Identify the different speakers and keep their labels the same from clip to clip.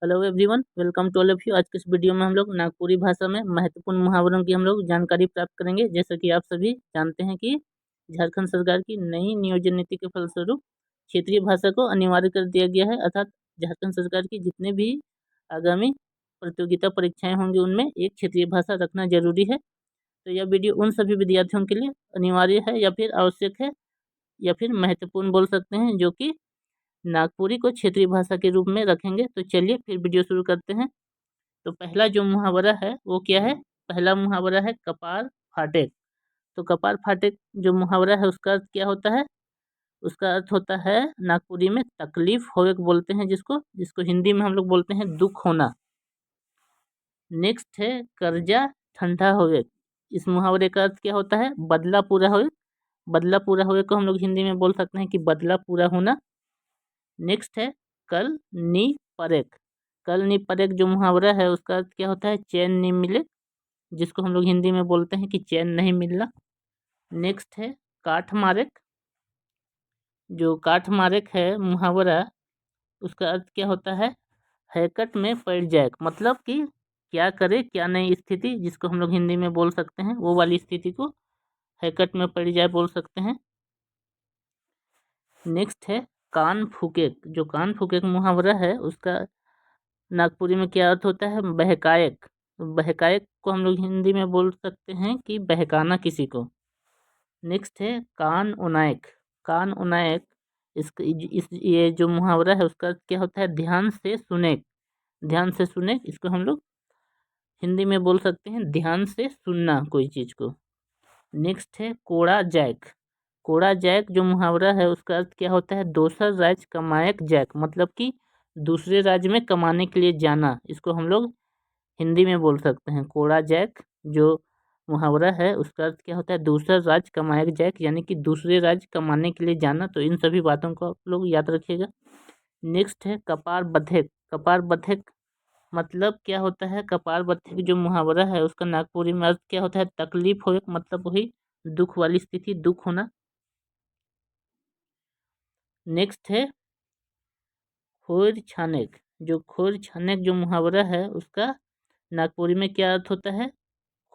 Speaker 1: Hello everyone, welcome to all of you. आज के इस वीडियो में हम लोग नागपुरी भाषा में महत्वपूर्ण मुहावरों की हम लोग जानकारी प्राप्त करेंगे। जैसा कि आप सभी जानते हैं कि झारखंड सरकार की नई नियोजन नीति के फलस्वरूप क्षेत्रीय भाषा को अनिवार्य कर दिया गया है, अर्थात झारखंड सरकार की जितने भी आगामी प्रतियोगिता परीक्षाएं होंगी उनमें एक क्षेत्रीय भाषा रखना जरूरी है। तो यह वीडियो उन सभी विद्यार्थियों के लिए अनिवार्य है या फिर आवश्यक है या फिर महत्वपूर्ण बोल सकते हैं, जो कि नागपुरी को क्षेत्रीय भाषा के रूप में रखेंगे। तो चलिए फिर वीडियो शुरू करते हैं। तो पहला जो मुहावरा है वो क्या है? पहला मुहावरा है कपार फाटे। तो कपार फाटे जो मुहावरा है उसका अर्थ क्या होता है? उसका अर्थ होता है नागपुरी में तकलीफ होवे को बोलते हैं, जिसको जिसको हिंदी में हम लोग बोलते हैं दुख होना। नेक्स्ट है कर्जा ठंडा होवे। इस मुहावरे का अर्थ क्या होता है? बदला पूरा होवे। बदला पूरा होवे को हम लोग हिंदी में बोल सकते हैं कि बदला पूरा होना। नेक्स्ट है कल नी परेक। कल नी परेक जो मुहावरा है उसका अर्थ क्या होता है? चैन नहीं मिले, जिसको हम लोग हिंदी में बोलते हैं कि चैन नहीं मिलना। नेक्स्ट है काठ मारेक। जो काठ मारेक है मुहावरा, उसका अर्थ क्या होता है? हैकट में पड़ जाए, मतलब कि क्या करे क्या नहीं स्थिति, जिसको हम लोग हिंदी में बोल सकते हैं वो वाली स्थिति को हैकट में पड़ जाए बोल सकते हैं। नेक्स्ट है कान फूकेक। जो कान फूकेक मुहावरा है उसका नागपुरी में क्या अर्थ होता है? बहकायक। बहकायक को हम लोग हिंदी में बोल सकते हैं कि बहकाना किसी को। नेक्स्ट है कान उनायक। कान उनायक इस ये जो मुहावरा है उसका क्या होता है? ध्यान से सुने। ध्यान से सुने, इसको हम लोग हिंदी में बोल सकते हैं ध्यान से सुनना कोई चीज़ को। नेक्स्ट है कोड़ा जैक। कोड़ा जैक जो मुहावरा है उसका अर्थ क्या होता है? दोसर राज्य कमायक जैक, मतलब कि दूसरे राज्य में कमाने के लिए जाना। इसको हम लोग हिंदी में बोल सकते हैं कोड़ा जैक। जो मुहावरा है उसका अर्थ क्या होता है? दूसरा राज्य कमायक जैक, यानी कि दूसरे राज्य कमाने के लिए जाना। तो इन सभी बातों को आप लोग याद रखिएगा। नेक्स्ट है कपार बधेक। कपार बधेक मतलब क्या होता है? कपार बधेक जो मुहावरा है उसका नागपुरी में अर्थ क्या होता है? तकलीफ हो, मतलब वही दुख वाली स्थिति, दुख होना। नेक्स्ट है खोर छानेक। जो खोर छानेक जो मुहावरा है उसका नागपुरी में क्या अर्थ होता है?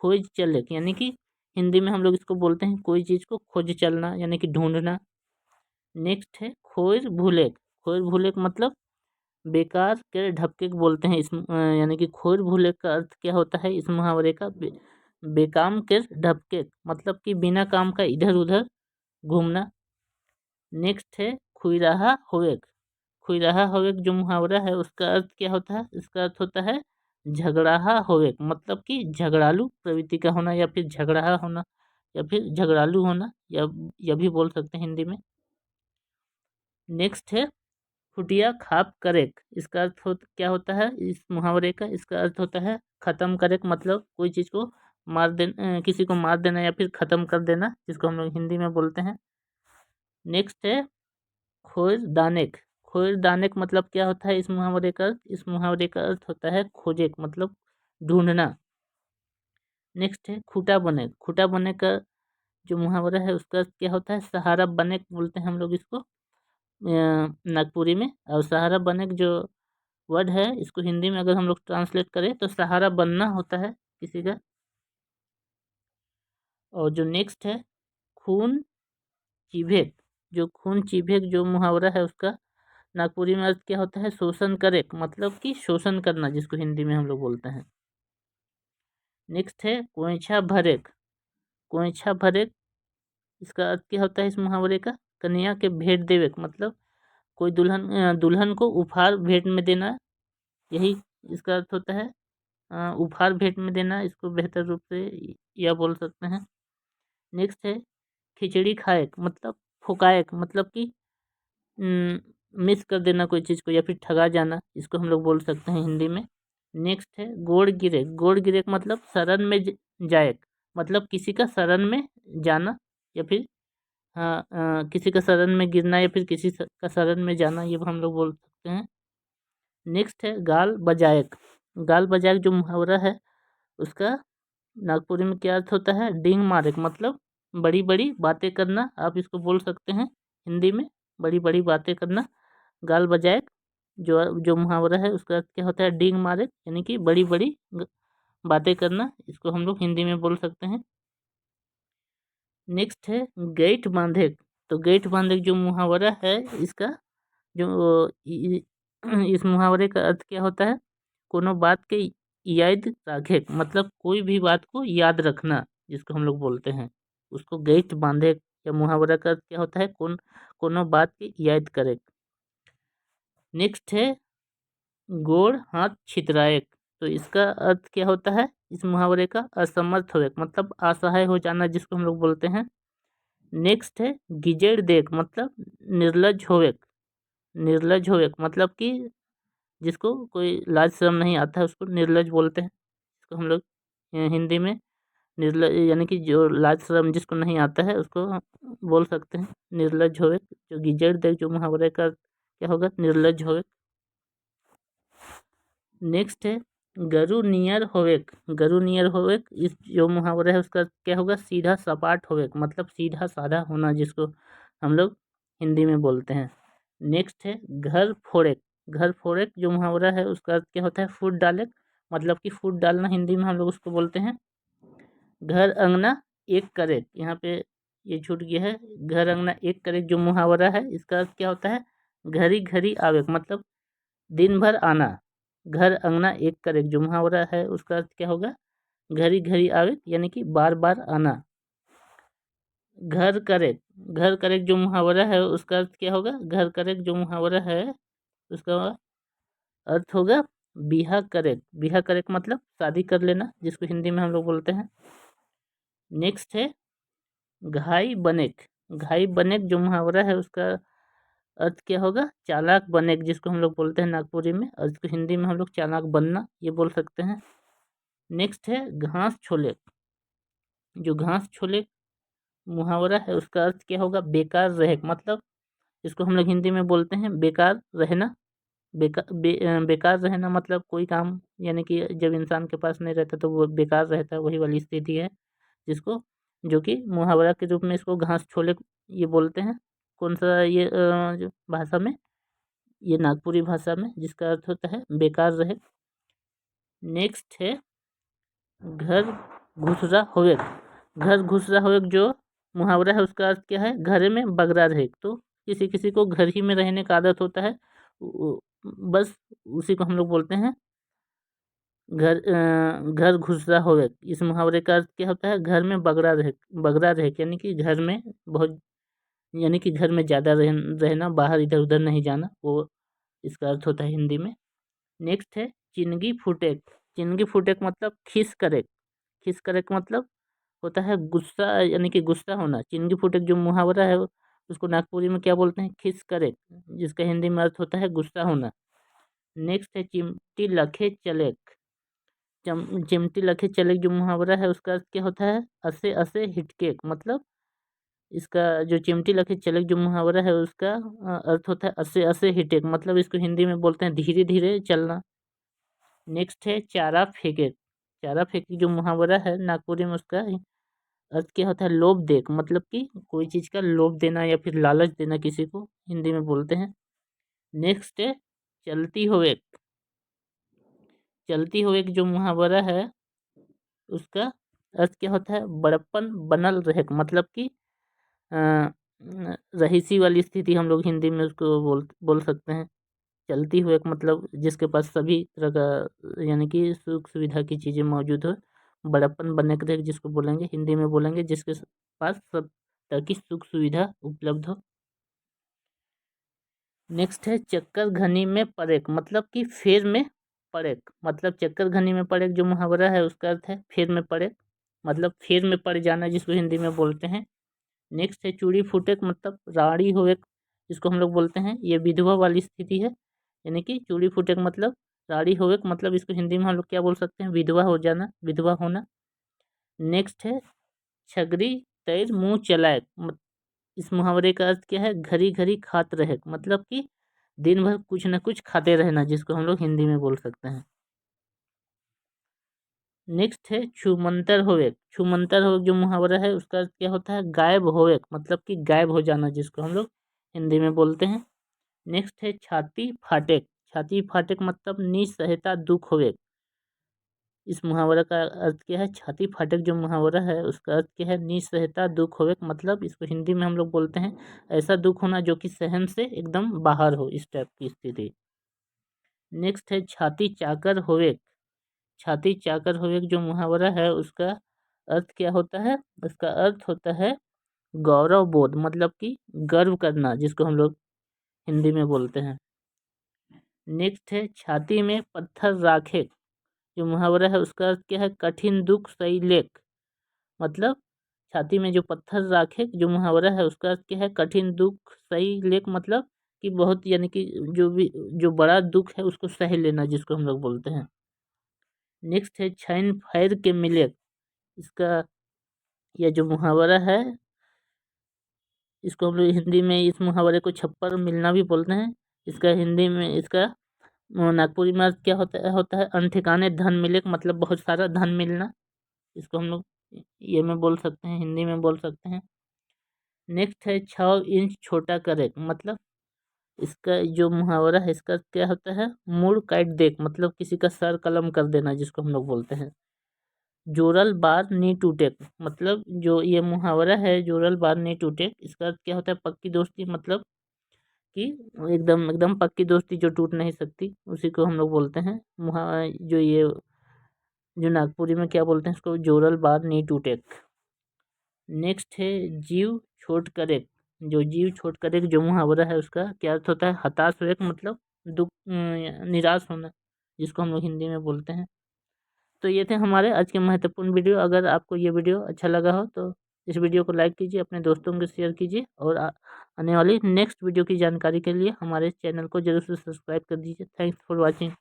Speaker 1: खोज चलेक, यानी कि हिंदी में हम लोग इसको बोलते हैं कोई चीज़ को खोज चलना, यानी कि ढूंढना। नेक्स्ट है खोर भूलेक। खोर भूलेक मतलब बेकार के ढपके को बोलते हैं यानी कि खोर भूलेक का अर्थ क्या होता है इस मुहावरे का? बेकाम के ढपके, मतलब कि बिना काम का इधर उधर घूमना। नेक्स्ट है खुरहा होवेक। खुरहा होवेक जो मुहावरा है उसका अर्थ क्या होता है? इसका अर्थ होता है झगड़ाहा होवेक, मतलब कि झगड़ालू प्रवृत्ति का होना या फिर झगड़ाहा होना या फिर झगड़ालू होना, या यह भी बोल सकते हैं हिंदी में। नेक्स्ट है फुटिया खाप करेक। इसका अर्थ क्या होता है इस मुहावरे का? इसका अर्थ होता है खत्म करेक, मतलब कोई चीज़ को मार देना, किसी को मार देना या फिर खत्म कर देना, जिसको हम लोग हिंदी में बोलते हैं। नेक्स्ट है खोज दानेक। खोज दानेक मतलब क्या होता है इस मुहावरे का? इस मुहावरे का अर्थ होता है खोजेक, मतलब ढूंढना। नेक्स्ट है खूटा बने। खूटा बने का जो मुहावरा है उसका अर्थ क्या होता है? सहारा बने बोलते हैं हम लोग इसको नागपुरी में। और सहारा बने जो वर्ड है इसको हिंदी में अगर हम लोग ट्रांसलेट करें तो सहारा बनना होता है किसी का। और जो नेक्स्ट है खून चिभेक। जो खून चिभेक जो मुहावरा है उसका नागपुरी में अर्थ क्या होता है? शोषण करे, मतलब कि शोषण करना, जिसको हिंदी में हम लोग बोलते हैं। नेक्स्ट है कोइछा भरेक। कोइछा भरेक इसका अर्थ क्या होता है इस मुहावरे का? कन्या के भेंट देवेक, मतलब कोई दुल्हन को उपहार भेंट में देना, यही इसका अर्थ होता है। उपहार भेंट में देना, इसको बेहतर रूप से यह बोल सकते हैं। नेक्स्ट है खिचड़ी खाएक, मतलब फुकाएक, मतलब कि मिस कर देना कोई चीज़ को या फिर ठगा जाना, इसको हम लोग बोल सकते हैं हिंदी में। नेक्स्ट है गोड़ गिरे। गोड़ गिरे मतलब शरण में जाएक, मतलब किसी का शरण में जाना या फिर हाँ किसी का शरण में गिरना या फिर किसी का शरण में जाना, ये हम लोग बोल सकते हैं। नेक्स्ट है गाल बजायक। गाल बजायक जो मुहावरा है उसका नागपुरी में क्या अर्थ होता है? डींग मारेक, मतलब बड़ी बड़ी बातें करना, आप इसको बोल सकते हैं हिंदी में बड़ी बड़ी बातें करना, गाल बजायक। जो जो मुहावरा है उसका अर्थ क्या होता है, डींग मारे, यानी कि बड़ी बड़ी बातें करना, इसको हम लोग हिंदी में बोल सकते हैं। नेक्स्ट है गेट बांधे। तो गेट बांधे जो मुहावरा है, इसका जो इस मुहावरे का अर्थ क्या होता है, कोनो बात के याद रखे, मतलब कोई भी बात को याद रखना, जिसको हम लोग बोलते हैं उसको गेट बांधे। या मुहावरा का अर्थ क्या होता है, कोनो बात की याद करे। नेक्स्ट है गोड़ हाथ छितराए। तो इसका अर्थ क्या होता है इस मुहावरे का, असमर्थ होवे, मतलब असहाय हो जाना, जिसको हम लोग बोलते हैं। नेक्स्ट है गिजेड़ देख, मतलब निर्लज होवे। निर्लज होवे मतलब कि जिसको कोई लाज शर्म नहीं आता है उसको निर्लज बोलते हैं। इसको हम लोग हिंदी में निर्लज, यानी कि जो लाज शर्म जिसको नहीं आता है उसको बोल सकते हैं निर्लज होवे। जो गिजेड़ देख जो मुहावरे का क्या होगा, निर्लज होवे। नेक्स्ट है गरु नियर होवेक। गरु नियर होवेक, इस जो मुहावरा है उसका क्या होगा, सीधा सपाट होवेक, मतलब सीधा साधा होना, जिसको हम लोग हिंदी में बोलते हैं। नेक्स्ट है घर फोड़ेक। घर फोड़ेक जो मुहावरा है उसका अर्थ क्या होता है, फूट डालेक, मतलब कि फूट डालना, हिंदी में हम लोग उसको बोलते हैं। घर अंगना एक करेक, यहाँ पे ये छूट गया है। घर अंगना एक करेक जो मुहावरा है इसका अर्थ क्या होता है, घड़ी घड़ी आवेक, मतलब दिन भर आना। घर अंगना एक करेक जो मुहावरा है उसका अर्थ क्या होगा, घड़ी घड़ी आवे, यानी कि बार बार आना। घर करेक, घर करेक जो मुहावरा है उसका अर्थ क्या होगा, घर करेक जो मुहावरा है उसका अर्थ होगा बिहा करेक। बिहा करेक मतलब शादी कर लेना, जिसको हिंदी में हम लोग बोलते हैं। नेक्स्ट है घाई बनेक। घाई बनेक जो मुहावरा है उसका अर्थ क्या होगा, चालाक बनेक, जिसको हम लोग बोलते हैं नागपुरी में, और इसको हिंदी में हम लोग चालाक बनना ये बोल सकते हैं। नेक्स्ट है घास छोले। जो घास छोले मुहावरा है उसका अर्थ क्या होगा, बेकार रहे, मतलब इसको हम लोग हिंदी में बोलते हैं बेकार रहना। बेकार रहना मतलब कोई काम, यानी कि जब इंसान के पास नहीं रहता तो वो बेकार रहता है, वही वाली स्थिति है, जिसको जो कि मुहावरा के रूप में इसको घास छोले ये बोलते हैं। कौन सा ये जो भाषा में, ये नागपुरी भाषा में, जिसका अर्थ होता है बेकार रहे। नेक्स्ट है घर घुसरा होवे। घर घुसरा होवे जो मुहावरा है उसका अर्थ क्या है, घर में बगरा रहे। तो किसी किसी को घर ही में रहने का आदत होता है, बस उसी को हम लोग बोलते हैं घर घुसरा होवे। इस मुहावरे का अर्थ क्या होता है, घर में बगरा रहे, यानी कि घर में बहुत, यानी कि घर में ज़्यादा रहना, बाहर इधर उधर नहीं जाना, वो इसका अर्थ होता है हिंदी में। नेक्स्ट है चिनगी फुटेक। चिनगी फुटेक मतलब खिस करे। खिस करे का मतलब होता है गुस्सा, यानी कि गुस्सा होना। चिनगी फुटेक जो मुहावरा है उसको नागपुरी में क्या बोलते हैं, खिस करे, जिसका हिंदी में अर्थ होता है गुस्सा होना। नेक्स्ट है चिमटी लखे चलेक। चिमटी लखे चलेक जो मुहावरा है उसका अर्थ क्या होता है, असे असे हिटकेक, मतलब इसका जो चिमटी लखे चलेक जो मुहावरा है उसका अर्थ होता है असे असे हिटेक, मतलब इसको हिंदी में बोलते हैं धीरे धीरे चलना। नेक्स्ट है चारा फेंके। चारा फेंके जो मुहावरा है नागपुरी में उसका अर्थ क्या होता है, लोभ देख, मतलब कि कोई चीज़ का लोभ देना या फिर लालच देना किसी को, हिंदी में बोलते हैं। नेक्स्ट है चलती हुए। चलती हुए जो मुहावरा है उसका अर्थ क्या होता है, बड़प्पन बनल रहे, मतलब कि अ, रहीसी वाली स्थिति हम लोग हिंदी में उसको बोल सकते हैं। चलती हुए का मतलब जिसके पास सभी तरह का, यानी कि सुख सुविधा की चीज़ें मौजूद हो। बड़प्पन बनने के जिसको बोलेंगे, हिंदी में बोलेंगे जिसके पास सब तरह की सुख सुविधा उपलब्ध हो। नेक्स्ट है चक्कर घनी में पड़ेक, मतलब कि फेर में पड़ेक, मतलब चक्कर घनी में पड़ेक जो मुहावरा है उसका अर्थ है फेर में पड़ेक, मतलब फेर में पड़ जाना, जिसको हिंदी में बोलते हैं। नेक्स्ट है चूड़ी फूटेक, मतलब राड़ी होएक, जिसको हम लोग बोलते हैं ये विधवा वाली स्थिति है, यानी कि चूड़ी फूटेक मतलब राड़ी होएक, मतलब इसको हिंदी में हम लोग क्या बोल सकते हैं, विधवा हो जाना, विधवा होना। नेक्स्ट है छगरी तैर मुँह चलाए। इस मुहावरे का अर्थ क्या है, घड़ी घड़ी खात रहे, मतलब कि दिन भर कुछ न कुछ खाते रहना, जिसको हम लोग हिंदी में बोल सकते हैं। नेक्स्ट है छूमंतर होवेक। छूमंतर होवेक जो मुहावरा है उसका अर्थ क्या होता है, गायब होवेक, मतलब कि गायब हो जाना, जिसको हम लोग हिंदी में बोलते हैं। नेक्स्ट है छाती फाटेक। छाती फाटक मतलब निसहायता दुख होवे। इस मुहावरा का अर्थ क्या है? छाती फाटक जो मुहावरा है उसका अर्थ क्या है? निसहायता दुख होवे, मतलब इसको हिंदी में हम लोग बोलते हैं ऐसा दुख होना जो कि सहन से एकदम बाहर हो, इस टाइप की स्थिति। नेक्स्ट है छाती चाकर होवे। छाती चाकर होवे जो मुहावरा है उसका अर्थ क्या होता है? उसका अर्थ होता है गौरव बोध, मतलब कि गर्व करना, जिसको हम लोग हिंदी में बोलते हैं। नेक्स्ट है छाती में पत्थर राखे। जो मुहावरा है उसका अर्थ क्या है? कठिन दुख सही लेख, मतलब छाती में जो पत्थर राखे जो मुहावरा है उसका अर्थ क्या है? कठिन दुख सही लेख, मतलब कि बहुत, यानी कि जो भी जो बड़ा दुख है उसको सह लेना, जिसको हम लोग बोलते हैं। नेक्स्ट है छैन फैर के मिले। इसका यह जो मुहावरा है इसको हम लोग हिंदी में इस मुहावरे को छप्पर मिलना भी बोलते हैं। इसका हिंदी में इसका नागपुरी में अर्थ क्या होता है? अनठिकाने धन मिले, मतलब बहुत सारा धन मिलना। इसको हम लोग ये में बोल सकते हैं, हिंदी में बोल सकते हैं। नेक्स्ट है 6 इंच छोटा करे, मतलब इसका जो मुहावरा है इसका क्या होता है? मुड़ काट देख, मतलब किसी का सर कलम कर देना, जिसको हम लोग बोलते हैं। जोरल बार नी टूटे, मतलब जो ये मुहावरा है जोरल बार नी टूटे, इसका अर्थ क्या होता है? पक्की दोस्ती, मतलब कि एकदम एकदम पक्की दोस्ती जो टूट नहीं सकती, उसी को हम लोग बोलते हैं। जो ये जो नागपुरी में क्या बोलते हैं इसको? जोरल बार नी टूटे। नेक्स्ट है जीव छोट करे। जो जीव छोट करे जो मुहावरा है उसका क्या अर्थ होता है? हताश हो, मतलब दुख, निराश होना, जिसको हम लोग हिंदी में बोलते हैं। तो ये थे हमारे आज के महत्वपूर्ण वीडियो। अगर आपको ये वीडियो अच्छा लगा हो तो इस वीडियो को लाइक कीजिए, अपने दोस्तों को शेयर कीजिए, और आने वाली नेक्स्ट वीडियो की जानकारी के लिए हमारे चैनल को जरूर से सब्सक्राइब कर दीजिए। Thanks for watching.